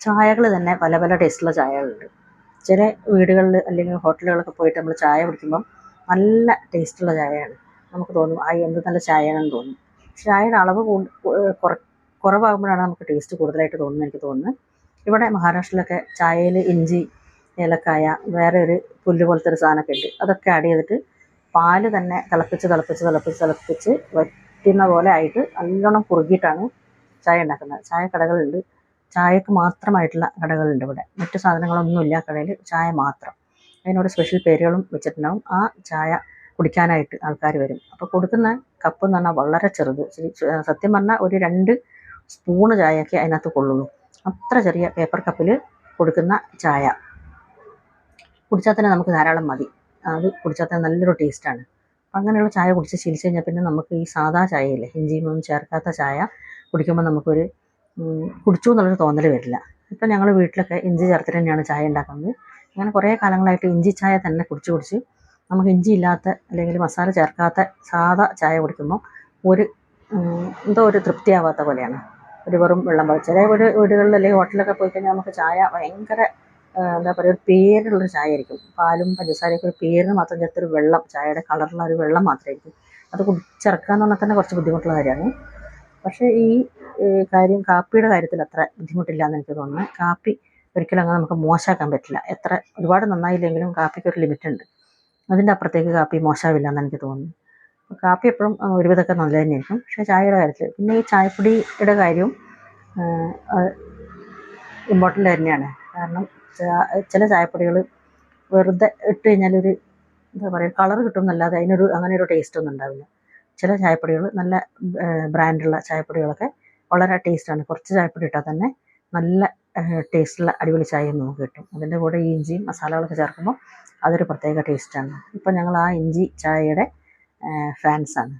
ചായകൾ തന്നെ പല പല ടേസ്റ്റുള്ള ചായകളുണ്ട്. ചില വീടുകളിൽ അല്ലെങ്കിൽ ഹോട്ടലുകളൊക്കെ പോയിട്ട് നമ്മൾ ചായ കുടിക്കുമ്പം നല്ല ടേസ്റ്റുള്ള ചായയാണ്. നമുക്ക് തോന്നും എന്ത് നല്ല ചായയാണെന്ന് തോന്നും. ചായയുടെ അളവ് കുറവാകുമ്പോഴാണ് നമുക്ക് ടേസ്റ്റ് കൂടുതലായിട്ട് തോന്നുന്നത് എനിക്ക് തോന്നുന്നു. ഇവിടെ മഹാരാഷ്ട്രയിലൊക്കെ ചായയിൽ ഇഞ്ചി, ഏലക്കായ, വേറെ ഒരു പുല്ല് പോലത്തെ ഒരു സാധനമൊക്കെ ഉണ്ട്. അതൊക്കെ ആഡ് ചെയ്തിട്ട് പാല് തന്നെ തിളപ്പിച്ച് വറ്റുന്ന പോലെ ആയിട്ട് നല്ലോണം കുറുകിയിട്ടാണ് ചായ ഉണ്ടാക്കുന്നത്. ചായ കടകളുണ്ട്, ചായക്ക് മാത്രമായിട്ടുള്ള കടകളുണ്ട് ഇവിടെ. മറ്റു സാധനങ്ങളൊന്നുമില്ല കടയിൽ, ചായ മാത്രം. അതിനോട് സ്പെഷ്യൽ പേരുകളും വെച്ചിട്ടുണ്ടാവും. ആ ചായ കുടിക്കാനായിട്ട് ആൾക്കാർ വരും. അപ്പോൾ കൊടുക്കുന്ന കപ്പ് എന്ന് പറഞ്ഞാൽ വളരെ ചെറുത്. സത്യം പറഞ്ഞാൽ ഒരു 2 സ്പൂണ് ചായയൊക്കെ അതിനകത്ത് കൊള്ളുള്ളൂ. അത്ര ചെറിയ പേപ്പർ കപ്പിൽ കൊടുക്കുന്ന ചായ കുടിച്ചാൽ തന്നെ നമുക്ക് ധാരാളം മതി. അത് കുടിച്ചാൽ തന്നെ നല്ലൊരു ടേസ്റ്റാണ്. അങ്ങനെയുള്ള ചായ കുടിച്ച് ശീലിച്ച് കഴിഞ്ഞാൽ പിന്നെ നമുക്ക് ഈ സാദാ ചായയില്ലേ, ഇഞ്ചിയൊന്നും ചേർക്കാത്ത ചായ കുടിക്കുമ്പോൾ നമുക്കൊരു കുടിച്ചു എന്നുള്ളൊരു തോന്നൽ വരില്ല. ഇപ്പം ഞങ്ങൾ വീട്ടിലൊക്കെ ഇഞ്ചി ചേർത്തിട്ട് തന്നെയാണ് ചായ ഉണ്ടാക്കുന്നത്. അങ്ങനെ കുറേ കാലങ്ങളായിട്ട് ഇഞ്ചി ചായ തന്നെ കുടിച്ച് നമുക്ക് ഇഞ്ചി ഇല്ലാത്ത അല്ലെങ്കിൽ മസാല ചേർക്കാത്ത സാദാ ചായ കുടിക്കുമ്പോൾ എന്തോ ഒരു തൃപ്തിയാവാത്ത പോലെയാണ്. ഒരു വെറും വെള്ളം പോലെ. ചില വീടുകളിൽ അല്ലെങ്കിൽ ഹോട്ടലിലൊക്കെ പോയി കഴിഞ്ഞാൽ നമുക്ക് ചായ ഭയങ്കര എന്താ പറയുക, ഒരു പേരുള്ളൊരു ചായ ആയിരിക്കും. പാലും പഞ്ചസാരയൊക്കെ ഒരു പേരിന് മാത്രം ചേർത്തൊരു വെള്ളം, ചായയുടെ കളറുള്ള ഒരു വെള്ളം മാത്രമായിരിക്കും. അത് കുടിച്ചിറക്കുക എന്ന് പറഞ്ഞാൽ തന്നെ കുറച്ച് ബുദ്ധിമുട്ടുള്ള കാര്യമാണ്. പക്ഷേ ഈ കാര്യം കാപ്പിയുടെ കാര്യത്തിൽ അത്ര ബുദ്ധിമുട്ടില്ല എന്ന് എനിക്ക് തോന്നുന്നത്. കാപ്പി ഒരിക്കലും അങ്ങനെ നമുക്ക് മോശമാക്കാൻ പറ്റില്ല. ഒരുപാട് നന്നായില്ലെങ്കിലും കാപ്പിക്ക് ഒരു ലിമിറ്റുണ്ട്. അതിൻ്റെ അപ്പുറത്തേക്ക് കാപ്പി മോശമാവില്ല എന്ന് എനിക്ക് തോന്നുന്നു. കാപ്പി എപ്പോഴും ഒരുവിധമൊക്കെ നല്ലത് തന്നെയായിരിക്കും. പക്ഷേ ചായയുടെ കാര്യത്തിൽ പിന്നെ ഈ ചായപ്പൊടിയുടെ കാര്യവും ഇമ്പോർട്ടൻ്റ് തന്നെയാണ്. കാരണം ചില ചായപ്പൊടികൾ വെറുതെ ഇട്ട് കഴിഞ്ഞാൽ എന്താ പറയുക, കളർ കിട്ടും എന്നല്ലാതെ അങ്ങനെ ഒരു ടേസ്റ്റ് ഒന്നും ഉണ്ടാവില്ല. ചില ചായപ്പൊടികൾ നല്ല ബ്രാൻഡുള്ള ചായപ്പൊടികളൊക്കെ വളരെ ടേസ്റ്റാണ്. കുറച്ച് ചായപ്പൊടി ഇട്ടാൽ തന്നെ നല്ല ടേസ്റ്റുള്ള അടിപൊളി ചായ നമുക്ക് കിട്ടും. അതിൻ്റെ കൂടെ ഈ ഇഞ്ചിയും മസാലകളൊക്കെ ചേർക്കുമ്പോൾ അതൊരു പ്രത്യേക ടേസ്റ്റാണ്. ഇപ്പം ഞങ്ങൾ ആ ഇഞ്ചി ചായയുടെ ഫാൻസാണ്.